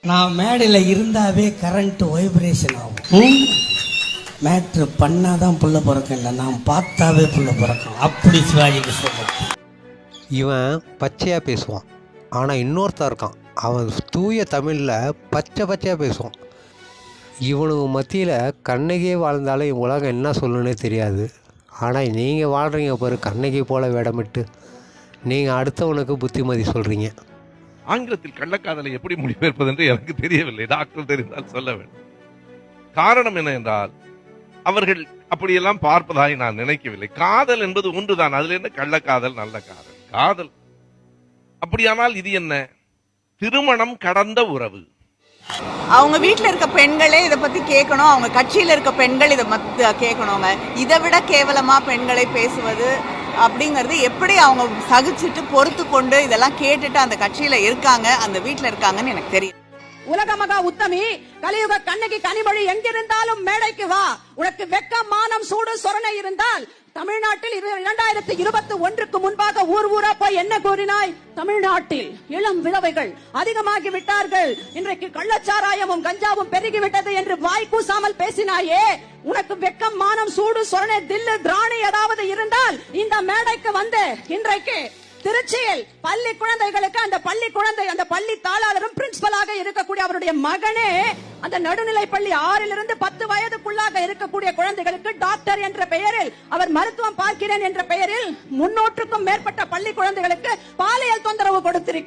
நான் மேடையில் இருந்தாவே கரண்ட் வைப்ரேஷன் ஆகும். மேட்ரு பண்ணாதான் புள்ள பிறக்கும், இல்லை நான் பார்த்தாவே புள்ள பிறக்கும். அப்படி சிவாஜிக்கு சொல்லுவேன். இவன் பச்சையாக பேசுவான், ஆனால் இன்னொருத்தன் இருக்கான், அவன் தூய தமிழில் பச்சையாக பேசுவான். இவனுக்கு மத்தியில் கண்ணகியே வாழ்ந்தாலும் இவன் உலகம் என்ன சொல்லணுன்னே தெரியாது. ஆனால் நீங்கள் வாழ்கிறீங்க பாரு, கண்ணகி போல் வேடமிட்டு நீங்கள் அடுத்தவனுக்கு புத்திமதி சொல்கிறீங்க. ஆங்கிலத்தில் கள்ளக்காதலை எப்படி மொழிபெயர்ப்பது என்று எனக்கு தெரியவில்லை. டாக்டர் தெரிந்தால் சொல்ல வேண்டும். காரணம் என்ன என்றால், அவர்கள் அப்படியெல்லாம் பார்ப்பதாய் நான் நினைக்கவில்லை. காதல் என்பது ஒன்றுதான். அதுல என்ன கள்ளக்காதல், நல்ல காதல், காதல். அப்படியானால் இது என்ன? திருமணம் கடந்த உறவு. அவங்க வீட்டுல இருக்க பெண்களே இதை பத்தி கேட்கணும், அவங்க கட்சியில இருக்க பெண்கள் இதை கேட்கணுங்க. இதை விட கேவலமா பெண்களை பேசுவது அப்படிங்கிறது எப்படி அவங்க சகிச்சுட்டு பொறுத்து கொண்டு இதெல்லாம் கேட்டுட்டு அந்த கட்சியில இருக்காங்க, அந்த வீட்டுல இருக்காங்கன்னு எனக்கு தெரியும். உலக மகா உத்தமி கலியுக கண்ணகி கனிமொழி எங்கிருந்தாலும் மேடைக்கு வா. உனக்கு வெக்கம் மானம் சூடு சொரணை இருந்தால் தமிழ்நாட்டில் 2021 முன்பாக ஊர் ஊரா போய் என்ன கூறினாய்? தமிழ்நாட்டில் இளம் விதவைகள் அதிகமாகி விட்டார்கள், இன்றைக்கு கள்ளச்சாராயமும் கஞ்சாவும் பெருகிவிட்டது என்று வாய் கூசாமல் பேசினாயே. உனக்கு வெக்கம் மானம் சூடு சொரணை தில்லு திராணி ஏதாவது இருந்தால் இந்த மேடைக்கு வந்து இன்றைக்கு திருச்சியில் பள்ளி குழந்தைகளுக்கு அந்த பள்ளி தாளாளரும் பிரின்சிபலாக இருக்கக்கூடிய அவருடைய மகனே அந்த நடுநிலை பள்ளி 6 to 10 வயதுக்குள்ளாக இருக்கக்கூடிய குழந்தைகளுக்கு டாக்டர் என்ற பெயரில் அவர் மருத்துவம் பார்க்கிறேன் என்ற பெயரில் 300க்கும் மேற்பட்ட பள்ளி குழந்தைகளுக்கு பாலியல் தொந்தரவு கொடுத்திருக்கிறார்.